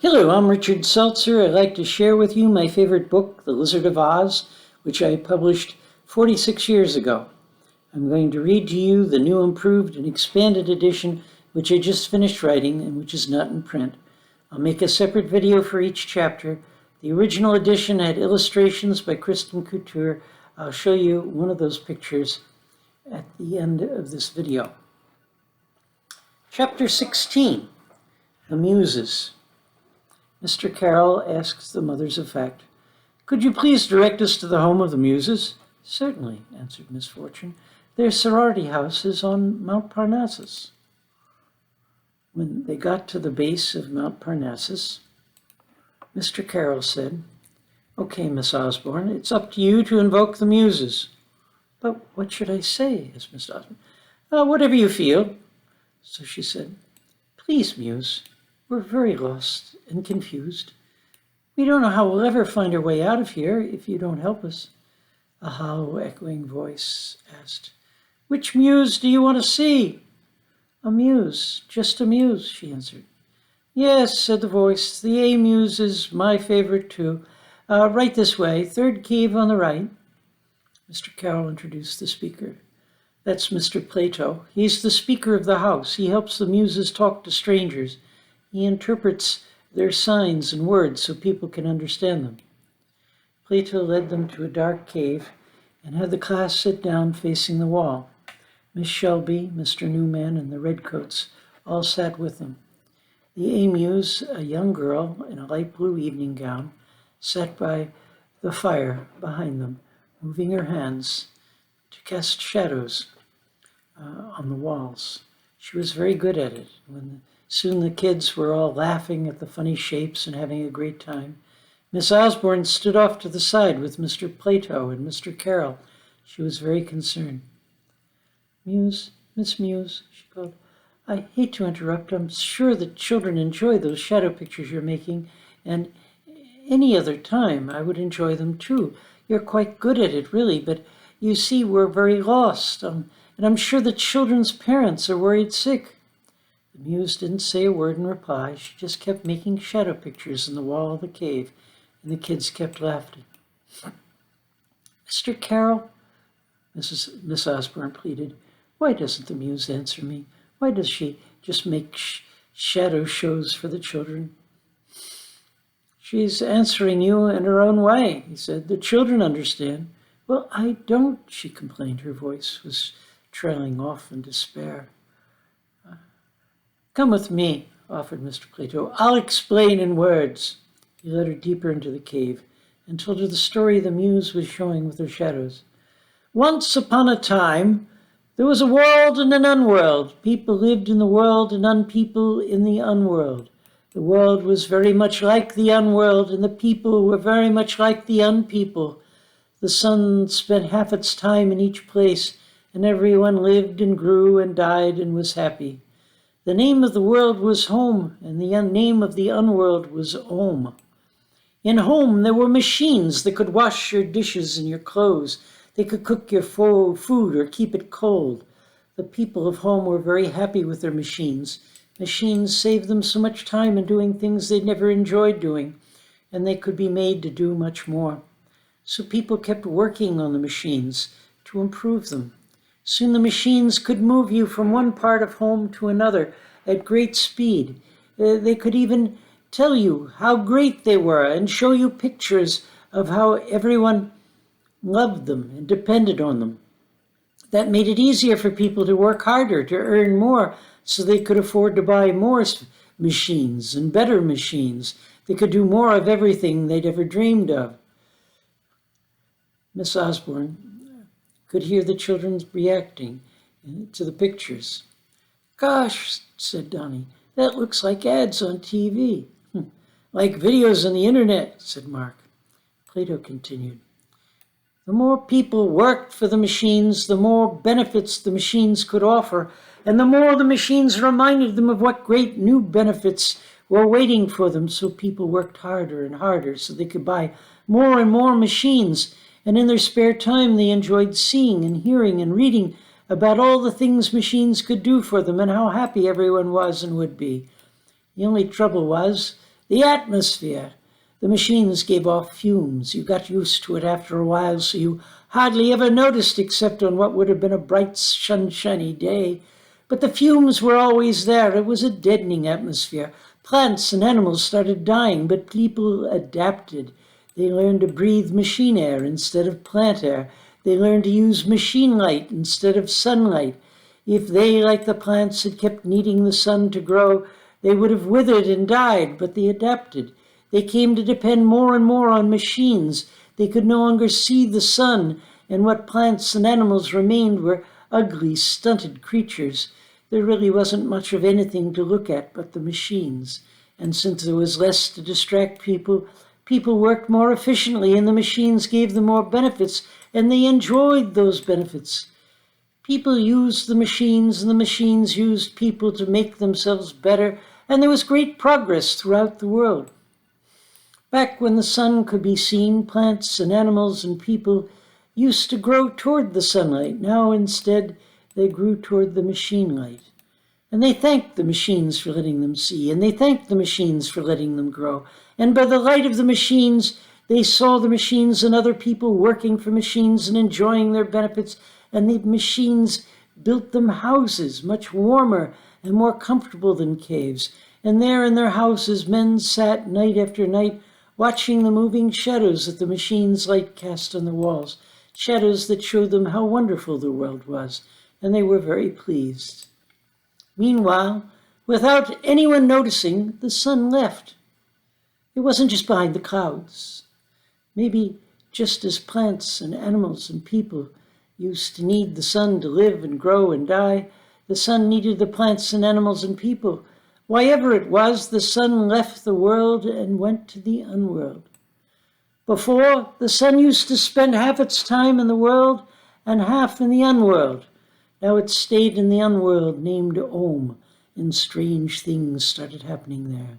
Hello, I'm Richard Seltzer. I'd like to share with you my favorite book, The Lizard of Oz, which I published 46 years ago. I'm going to read to you the new improved and expanded edition, which I just finished writing and which is not in print. I'll make a separate video for each chapter. The original edition had illustrations by Christin Couture. I'll show you one of those pictures at the end of this video. Chapter 16, The Muses. Mr. Carroll asks the mothers of fact, "Could you please direct us to the home of the Muses?" "Certainly," answered Miss Fortune. "Their sorority house is on Mount Parnassus." When they got to the base of Mount Parnassus, Mr. Carroll said, "Okay, Miss Osborne, it's up to you to invoke the Muses." "But what should I say?" asked Miss Osborne. "Whatever you feel." So she said, "Please, Muse, we're very lost and confused. We don't know how we'll ever find our way out of here if you don't help us." A hollow, echoing voice asked, "Which Muse do you want to see?" "A Muse, just a Muse," she answered. "Yes," said the voice, "the A Muse is my favorite too. Right this way, third cave on the right." Mr. Carroll introduced the speaker. "That's Mr. Plato. He's the speaker of the house. He helps the Muses talk to strangers. He interprets their signs and words so people can understand them." Plato led them to a dark cave and had the class sit down facing the wall. Miss Shelby, Mr. Newman, and the Redcoats all sat with them. The A-Muse, a young girl in a light blue evening gown, sat by the fire behind them, moving her hands to cast shadows on the walls. She was very good at it. Soon the kids were all laughing at the funny shapes and having a great time. Miss Osborne stood off to the side with Mr. Plato and Mr. Carroll. She was very concerned. "Muse, Miss Muse," she called, "I hate to interrupt. I'm sure that children enjoy those shadow pictures you're making, and any other time I would enjoy them too. You're quite good at it, really, but you see, we're very lost, and I'm sure the children's parents are worried sick." The Muse didn't say a word in reply. She just kept making shadow pictures in the wall of the cave, and the kids kept laughing. "Mr. Carroll," Miss Osborne pleaded, "why doesn't the Muse answer me? Why does she just make shadow shows for the children?" "She's answering you in her own way," he said. "The children understand." "Well, I don't," she complained. Her voice was trailing off in despair. "Come with me," offered Mr. Plato. "I'll explain in words." He led her deeper into the cave and told her the story the Muse was showing with her shadows. "Once upon a time, there was a world and an unworld. People lived in the world and unpeople in the unworld. The world was very much like the unworld, and the people were very much like the unpeople. The sun spent half its time in each place, and everyone lived and grew and died and was happy. The name of the world was home, and the name of the unworld was home. In home, there were machines that could wash your dishes and your clothes. They could cook your food or keep it cold. The people of home were very happy with their machines. Machines saved them so much time in doing things they'd never enjoyed doing, and they could be made to do much more. So people kept working on the machines to improve them. Soon the machines could move you from one part of home to another at great speed. They could even tell you how great they were and show you pictures of how everyone loved them and depended on them. That made it easier for people to work harder, to earn more, so they could afford to buy more machines and better machines. They could do more of everything they'd ever dreamed of." Miss Osborne could hear the children reacting to the pictures. "Gosh," said Donnie, "that looks like ads on TV." "Like videos on the internet," said Mark. Plato continued, "The more people worked for the machines, the more benefits the machines could offer, and the more the machines reminded them of what great new benefits were waiting for them. So people worked harder and harder so they could buy more and more machines. And in their spare time, they enjoyed seeing and hearing and reading about all the things machines could do for them and how happy everyone was and would be. The only trouble was The atmosphere. The machines gave off fumes. You got used to it after a while, so you hardly ever noticed except on what would have been a bright, sunshiny day. But the fumes were always there. It was a deadening atmosphere. Plants and animals started dying, but people adapted. They learned to breathe machine air instead of plant air. They learned to use machine light instead of sunlight. If they, like the plants, had kept needing the sun to grow, they would have withered and died, but they adapted. They came to depend more and more on machines. They could no longer see the sun, and what plants and animals remained were ugly, stunted creatures. There really wasn't much of anything to look at but the machines. And since there was less to distract people, people worked more efficiently, and the machines gave them more benefits, and they enjoyed those benefits. People used the machines, and the machines used people to make themselves better, and there was great progress throughout the world. Back when the sun could be seen, plants and animals and people used to grow toward the sunlight. Now, instead, they grew toward the machine light. And they thanked the machines for letting them see, and they thanked the machines for letting them grow. And by the light of the machines, they saw the machines and other people working for machines and enjoying their benefits, and the machines built them houses much warmer and more comfortable than caves. And there in their houses, men sat night after night watching the moving shadows that the machine's light cast on the walls, shadows that showed them how wonderful the world was, and they were very pleased. Meanwhile, without anyone noticing, the sun left. It wasn't just behind the clouds. Maybe just as plants and animals and people used to need the sun to live and grow and die, the sun needed the plants and animals and people. Whyever it was, the sun left the world and went to the unworld. Before, the sun used to spend half its time in the world and half in the unworld. Now it stayed in the unworld, named Om, and strange things started happening there.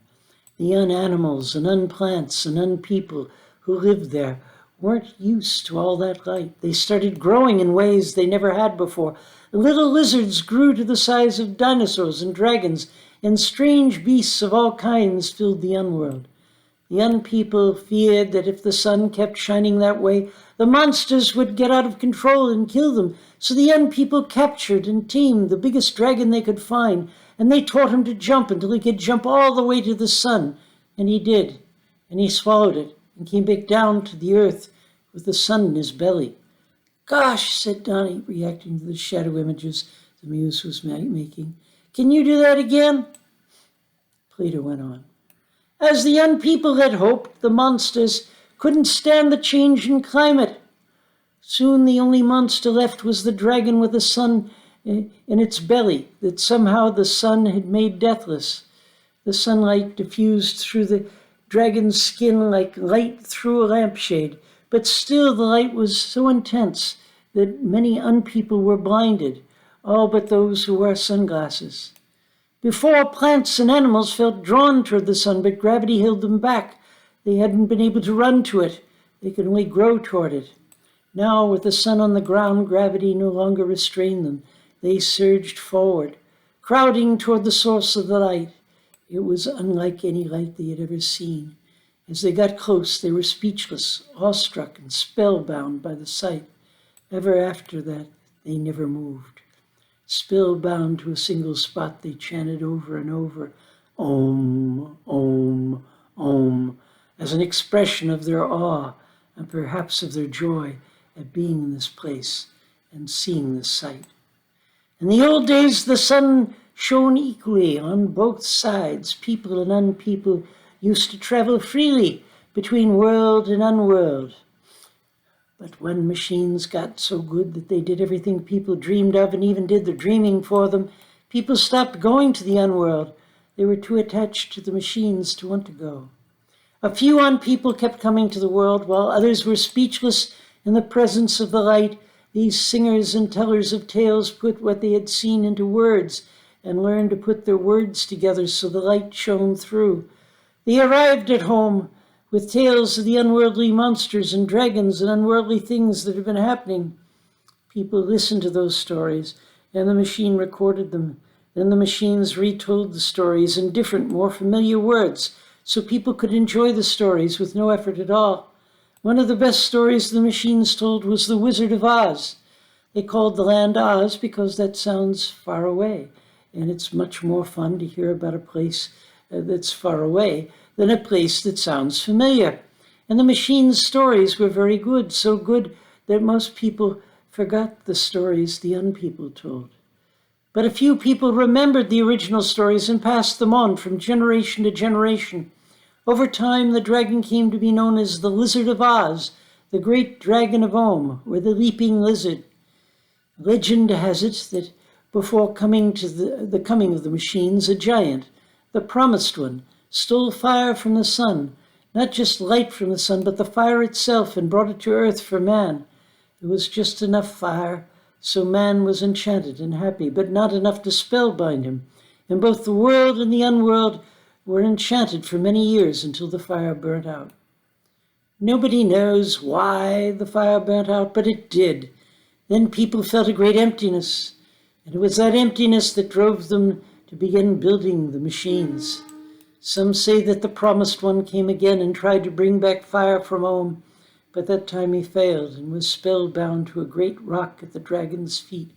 The un-animals and un-plants and un-people who lived there weren't used to all that light. They started growing in ways they never had before. Little lizards grew to the size of dinosaurs and dragons, and strange beasts of all kinds filled the unworld. The un-people feared that if the sun kept shining that way, the monsters would get out of control and kill them. So the un-people captured and tamed the biggest dragon they could find, and they taught him to jump until he could jump all the way to the sun. And he did. And he swallowed it and came back down to the earth with the sun in his belly. "Gosh," said Donnie, reacting to the shadow images the muse was making. "Can you do that again?" Plato went on. As the young people had hoped, the monsters couldn't stand the change in climate. Soon the only monster left was the dragon with the sun in its belly, that somehow the sun had made deathless. The sunlight diffused through the dragon's skin like light through a lampshade, but still the light was so intense that many un-people were blinded, all but those who wore sunglasses. Before, plants and animals felt drawn toward the sun, but gravity held them back. They hadn't been able to run to it. They could only grow toward it. Now, with the sun on the ground, gravity no longer restrained them. They surged forward, crowding toward the source of the light. It was unlike any light they had ever seen. As they got close, they were speechless, awestruck, and spellbound by the sight. Ever after that, they never moved. Spellbound to a single spot, they chanted over and over, Om, Om, Om, as an expression of their awe and perhaps of their joy at being in this place and seeing this sight. In the old days, the sun shone equally on both sides. People and un-people used to travel freely between world and unworld. But when machines got so good that they did everything people dreamed of and even did the dreaming for them, people stopped going to the unworld. They were too attached to the machines to want to go. A few un-people kept coming to the world, while others were speechless in the presence of the light. These singers and tellers of tales put what they had seen into words and learned to put their words together so the light shone through. They arrived at home with tales of the unworldly monsters and dragons and unworldly things that had been happening. People listened to those stories, and the machine recorded them. Then the machines retold the stories in different, more familiar words, so people could enjoy the stories with no effort at all. One of the best stories the machines told was The Wizard of Oz. They called the land Oz because that sounds far away, and it's much more fun to hear about a place that's far away than a place that sounds familiar. And the machines' stories were very good, so good that most people forgot the stories the young people told. But a few people remembered the original stories and passed them on from generation to generation. Over time, the dragon came to be known as the Lizard of Oz, the Great Dragon of Om, or the Leaping Lizard. Legend has it that before coming to the coming of the machines, a giant, the Promised One, stole fire from the sun, not just light from the sun, but the fire itself, and brought it to earth for man. It was just enough fire, so man was enchanted and happy, but not enough to spellbind him. And both the world and the unworld were enchanted for many years until the fire burnt out. Nobody knows why the fire burnt out, but it did. Then people felt a great emptiness, and it was that emptiness that drove them to begin building the machines. Some say that the Promised One came again and tried to bring back fire from Om, but that time he failed and was spellbound to a great rock at the dragon's feet.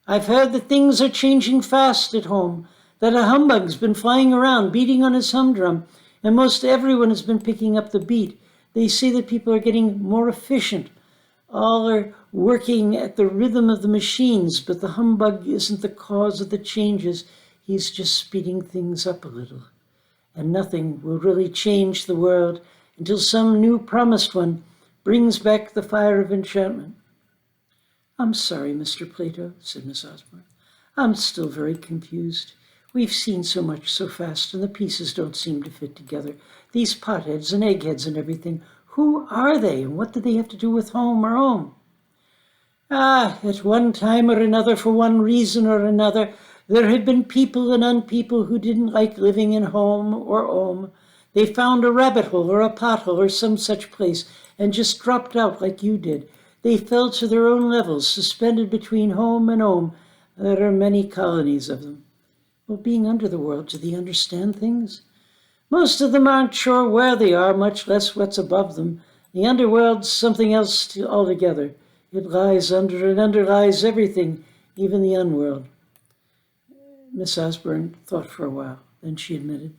I've heard that things are changing fast at home, that a humbug's been flying around, beating on his humdrum, and most everyone has been picking up the beat. They say that people are getting more efficient. All are working at the rhythm of the machines, but the humbug isn't the cause of the changes. He's just speeding things up a little. And nothing will really change the world until some new Promised One brings back the fire of enchantment. I'm sorry, Mr. Plato, said Miss Osborne. I'm still very confused. We've seen so much so fast, and the pieces don't seem to fit together. These potheads and eggheads and everything. Who are they, and what do they have to do with home or Om? At one time or another, for one reason or another, there have been people and unpeople who didn't like living in home or Om. They found a rabbit hole or a pothole or some such place and just dropped out like you did. They fell to their own levels, suspended between home and Om. There are many colonies of them. Well, being under the world, do they understand things? Most of them aren't sure where they are, much less what's above them. The underworld's something else altogether. It lies under and underlies everything, even the unworld. Miss Osborne thought for a while. Then she admitted,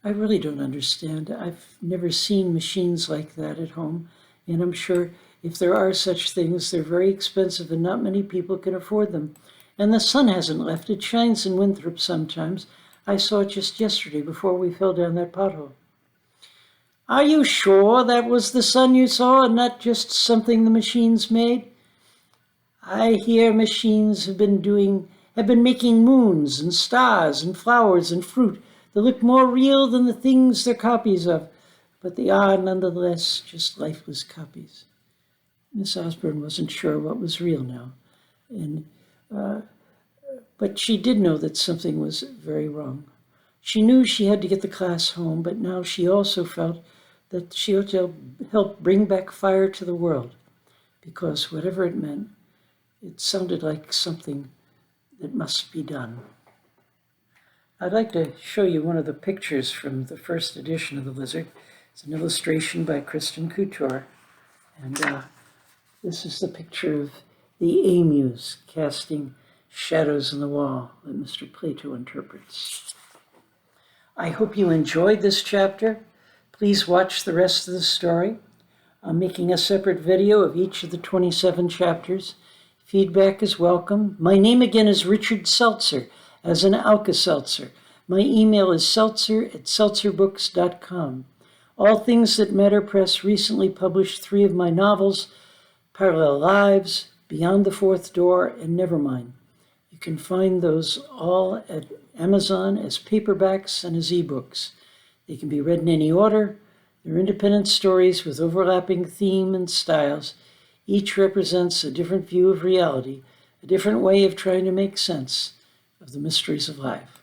I really don't understand. I've never seen machines like that at home, and I'm sure if there are such things, they're very expensive and not many people can afford them. And the sun hasn't left. It shines in Winthrop sometimes. I saw it just yesterday before we fell down that pothole. Are you sure that was the sun you saw and not just something the machines made? I hear machines have been making moons and stars and flowers and fruit that look more real than the things they're copies of, but they are nonetheless just lifeless copies. Miss Osborne wasn't sure what was real now, but she did know that something was very wrong. She knew she had to get the class home, but now she also felt that she ought to help bring back fire to the world, because whatever it meant, it sounded like something that must be done. I'd like to show you one of the pictures from the first edition of The Lizard. It's an illustration by Christin Couture, and this is the picture of the emus casting shadows on the wall that Mr. Plato interprets. I hope you enjoyed this chapter. Please watch the rest of the story. I'm making a separate video of each of the 27 chapters. Feedback is welcome. My name again is Richard Seltzer, as in Alka-Seltzer. My email is seltzer@seltzerbooks.com. All Things That Matter Press recently published 3 of my novels, Parallel Lives, Beyond the Fourth Door, and Nevermind. You can find those all at Amazon as paperbacks and as ebooks. They can be read in any order. They're independent stories with overlapping theme and styles. Each represents a different view of reality, a different way of trying to make sense of the mysteries of life.